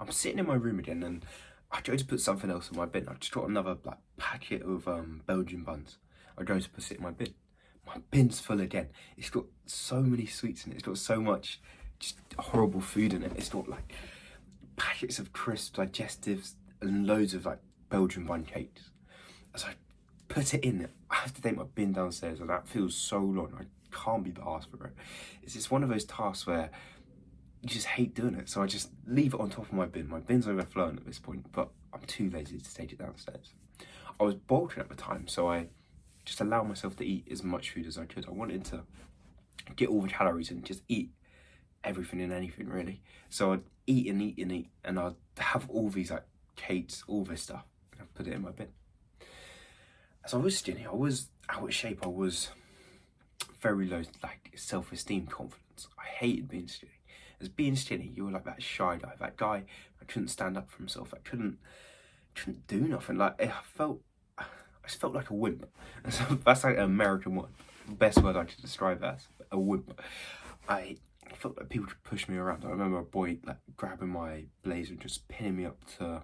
I'm sitting in my room again, and I tried to put something else in my bin. I just got another like packet of Belgian buns. I go to put it in my bin. My bin's full again. It's got so many sweets in it. It's got so much just horrible food in it. It's got like packets of crisps, digestives, and loads of like Belgian bun cakes. As I put it in, I have to take my bin downstairs, and that feels so long. I can't be asked for it. It's just one of those tasks where you just hate doing it. So I just leave it on top of my bin. My bin's overflowing at this point, but I'm too lazy to take it downstairs. I was bulking at the time, so I just allowed myself to eat as much food as I could. I wanted to get all the calories and just eat everything and anything really. So I'd eat and eat and eat, and I'd have all these like cakes, all this stuff, and I'd put it in my bin. As I was skinny, I was out of shape, I was very low like self-esteem, confidence. I hated being skinny. As being skinny, you were like that shy guy, that guy that couldn't stand up for himself, that couldn't do nothing. Like I just felt like a wimp. So that's like an American word. The best word I could describe that as, a wimp. I felt like people could push me around. I remember a boy like grabbing my blazer and just pinning me up to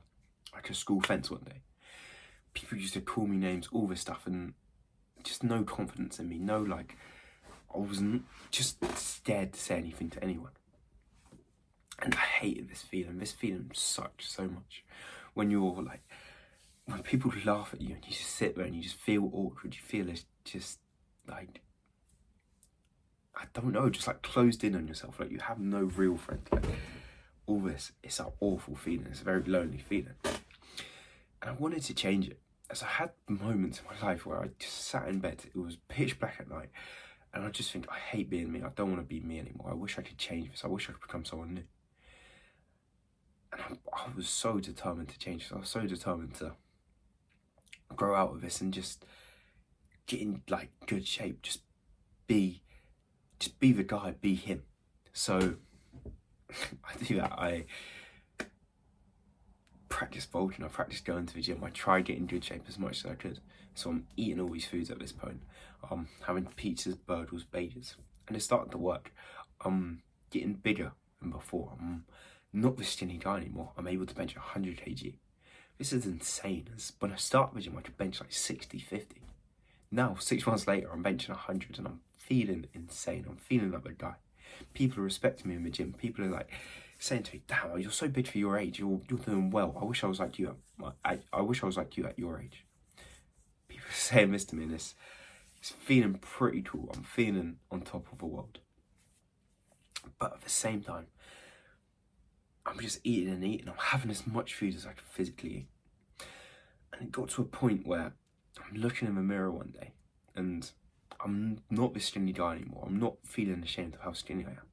like a school fence one day. People used to call me names, all this stuff, and just no confidence in me. No, like, I was just scared to say anything to anyone. And I hated this feeling. This feeling sucked so much. When you're like, when people laugh at you and you just sit there and you just feel awkward, you feel it's just like, I don't know, just like closed in on yourself. Like you have no real friends. Like all this, it's an awful feeling. It's a very lonely feeling. And I wanted to change it. As I had moments in my life where I just sat in bed, it was pitch black at night, and I just think, I hate being me. I don't want to be me anymore. I wish I could change this. I wish I could become someone new. And I was so determined to change this. I was so determined to grow out of this and just get in like good shape. Just be the guy, be him. So I do that. I practice bulking, I practice going to the gym, I try getting good shape as much as I could. So I'm eating all these foods at this point. I'm having pizzas, burgers, bagels, and it's starting to work. I'm getting bigger than before. I'm not the skinny guy anymore. I'm able to bench 100 kg. This is insane. When I start the gym, I could bench like 60, 50. Now, 6 months later, I'm benching 100 and I'm feeling insane. I'm feeling like a guy. People are respecting me in the gym. People are like saying to me, "Damn, you're so big for your age. You're doing well. I wish I was like you. I wish I was like you at your age." People are saying this to me, and it's feeling pretty cool. I'm feeling on top of the world. But at the same time, I'm just eating and eating. I'm having as much food as I can physically eat. And it got to a point where I'm looking in the mirror one day, and I'm not this skinny guy anymore. I'm not feeling ashamed of how skinny I am.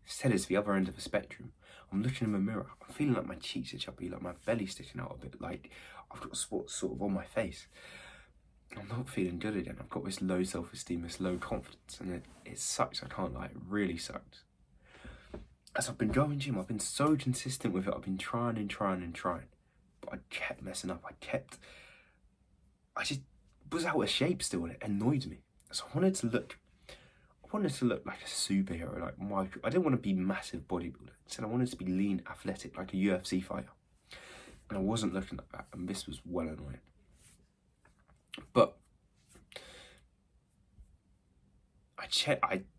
Instead, it's the other end of the spectrum. I'm looking in the mirror. I'm feeling like my cheeks are chubby, like my belly's sticking out a bit, like I've got spots sort of on my face. I'm not feeling good again. I've got this low self-esteem, this low confidence, and it sucks. I can't lie, it really sucks. As I've been going gym, I've been so consistent with it. I've been trying and trying and trying, but I kept messing up. I just was out of shape still, and it annoyed me. So I wanted to look like a superhero, like Michael. I didn't want to be massive bodybuilder. Instead, I wanted to be lean, athletic, like a UFC fighter. And I wasn't looking like that, and this was well annoying. But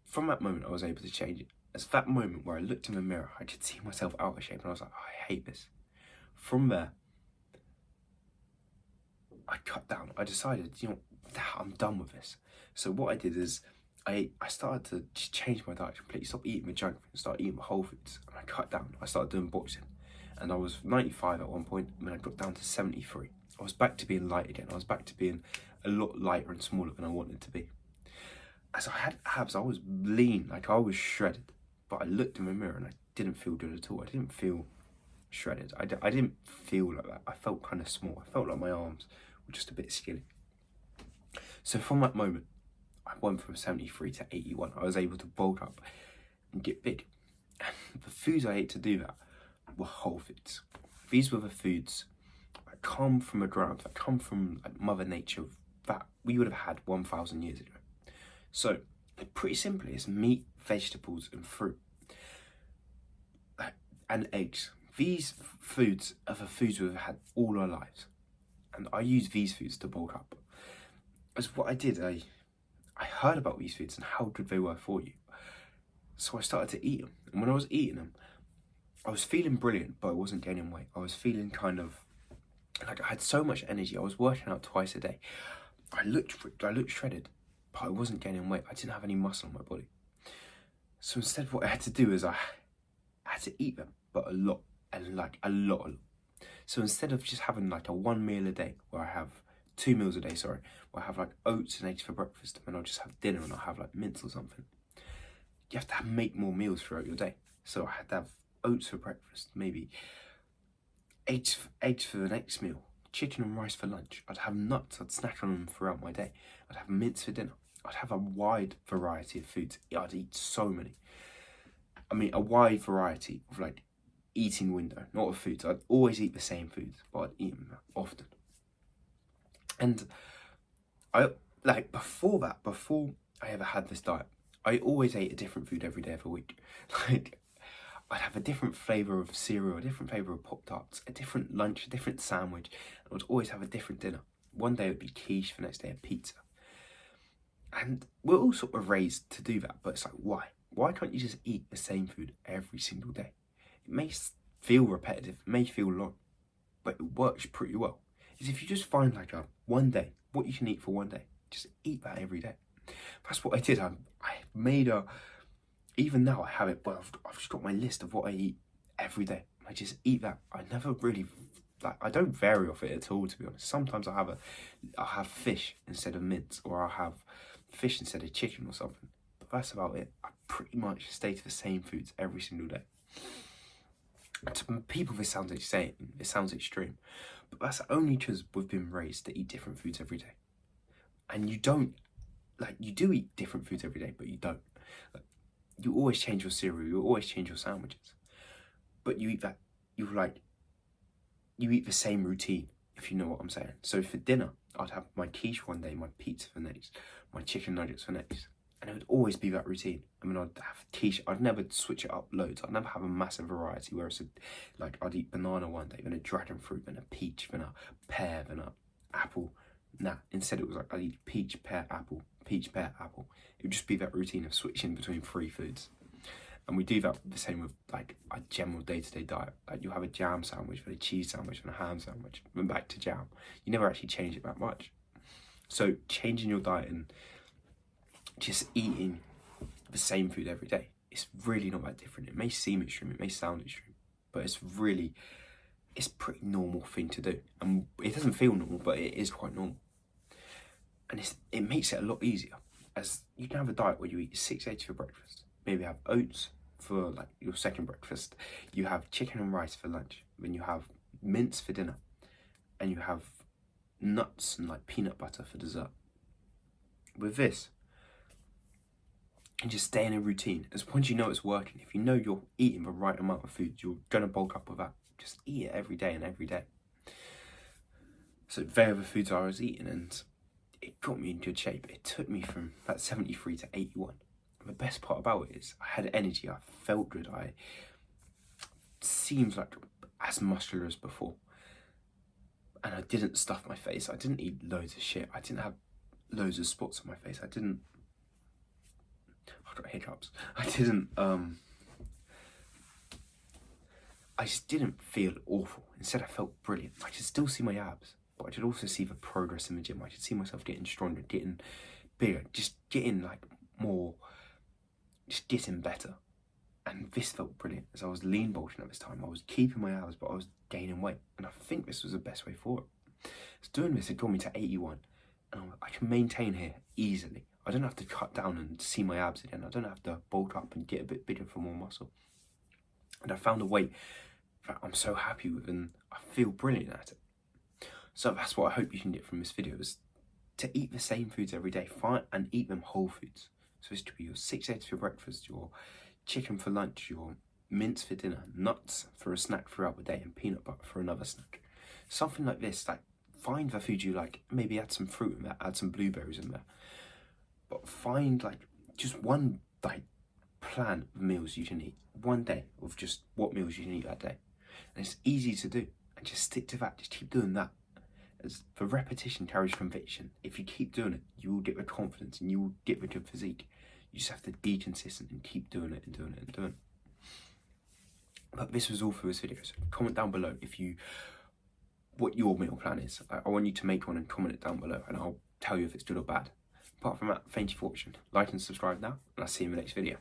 from that moment, I was able to change it. As that moment where I looked in the mirror, I could see myself out of shape, and I was like, I hate this. From there, I cut down. I decided, I'm done with this. So what I did is, I started to just change my diet completely, stop eating the junk food, start eating the whole foods, and I cut down. I started doing boxing, and I was 95 at one point, and then I got down to 73. I was back to being light again. I was back to being a lot lighter and smaller than I wanted to be. As I had abs, I was lean, like I was shredded, but I looked in the mirror and I didn't feel good at all. I didn't feel shredded. I didn't feel like that. I felt kind of small. I felt like my arms were just a bit skinny. So from that moment, I went from 73 to 81. I was able to bulk up and get big. And the foods I ate to do that were whole foods. These were the foods that come from the ground, that come from like, Mother Nature, that we would have had 1,000 years ago. So, pretty simply, it's meat, vegetables, and fruit. And eggs. These foods are the foods we've had all our lives. And I use these foods to bulk up. As what I did, I heard about these foods and how good they were for you. So I started to eat them. And when I was eating them, I was feeling brilliant, but I wasn't gaining weight. I was feeling kind of like I had so much energy. I was working out twice a day. I looked shredded, but I wasn't gaining weight. I didn't have any muscle on my body. So instead, what I had to do is I had to eat them, but a lot, and like a lot. So instead of just having like a 1 meal a day, where I have 2 meals a day, where I have like oats and eggs for breakfast, and I'll just have dinner and I'll have like mince or something. You have to make more meals throughout your day. So I had to have oats for breakfast, maybe eggs for the next meal, chicken and rice for lunch. I'd have nuts, I'd snack on them throughout my day. I'd have mince for dinner. I'd have a wide variety of foods. I'd eat so many. I mean, a wide variety of like eating window, not of foods. I'd always eat the same foods, but I'd eat them often. And I, like, before I ever had this diet, I always ate a different food every day of the week. Like, I'd have a different flavour of cereal, a different flavour of Pop-Tarts, a different lunch, a different sandwich, and I would always have a different dinner. One day it would be quiche, the next day a pizza. And we're all sort of raised to do that, but it's like, why? Why can't you just eat the same food every single day? It may feel repetitive, it may feel long, but it works pretty well. Is if you just find like a one day, what you can eat for one day, just eat that every day. That's what I did. I made even now I have it, but I've just got my list of what I eat every day. I just eat that. I never really, like, I don't vary off it at all, to be honest. Sometimes I'll have fish instead of mince, or I'll have fish instead of chicken or something. But that's about it. I pretty much stay to the same foods every single day. To people, this sounds insane. It sounds extreme. But that's only because we've been raised to eat different foods every day. And you don't, like, you do eat different foods every day, but you don't. Like, you always change your cereal, you always change your sandwiches. But you eat that, you eat the same routine, if you know what I'm saying. So for dinner, I'd have my quiche one day, my pizza for next, my chicken nuggets for next. And it would always be that routine. I mean, I'd have quiche, I'd never switch it up loads. I'd never have a massive variety where it's like I'd eat banana one day, then a dragon fruit, then a peach, then a pear, then a apple. Nah, instead it was like I'd eat peach, pear, apple, peach, pear, apple. It would just be that routine of switching between 3 foods. And we do that the same with like a general day-to-day diet. Like you have a jam sandwich, then a cheese sandwich, and a ham sandwich, then back to jam. You never actually change it that much. So changing your diet and just eating the same food every day, it's really not that different. It may seem extreme, it may sound extreme, but it's a pretty normal thing to do. And it doesn't feel normal, but it is quite normal. And it makes it a lot easier, as you can have a diet where you eat 6 eggs for breakfast, maybe have oats for like your second breakfast, you have chicken and rice for lunch, then you have mince for dinner, and you have nuts and like peanut butter for dessert. With this, and just stay in a routine. As once you know it's working, if you know you're eating the right amount of food, you're gonna bulk up with that. Just eat it every day and every day. So they are the foods I was eating, and it got me in good shape. It took me from about 73 to 81. And the best part about it is I had energy, I felt good, I seemed like as muscular as before. And I didn't stuff my face, I didn't eat loads of shit, I didn't have loads of spots on my face, I got hiccups. I just didn't feel awful. Instead, I felt brilliant. I could still see my abs, but I could also see the progress in the gym. I could see myself getting stronger, getting bigger, just getting like more, just getting better. And this felt brilliant. As I was lean bulking at this time, I was keeping my abs, but I was gaining weight. And I think this was the best way forward. So doing this, it got me to 81. And I can maintain here easily. I don't have to cut down and see my abs again. I don't have to bulk up and get a bit bigger for more muscle. And I found a weight that I'm so happy with, and I feel brilliant at it. So that's what I hope you can get from this video, is to eat the same foods every day. And eat them whole foods. So this could be your 6 eggs for breakfast, your chicken for lunch, your mince for dinner, nuts for a snack throughout the day, and peanut butter for another snack. Something like this, like find the food you like, maybe add some fruit in there, add some blueberries in there. But find like just one like plan of meals you can eat. One day of just what meals you can eat that day. And it's easy to do. And just stick to that. Just keep doing that. As the repetition carries conviction. If you keep doing it, you will get the confidence and you will get the good physique. You just have to be consistent and keep doing it and doing it and doing it. But this was all for this video. So comment down below what your meal plan is. I want you to make one and comment it down below, and I'll tell you if it's good or bad. Apart from that, thank you for watching. Like and subscribe now, and I'll see you in the next video.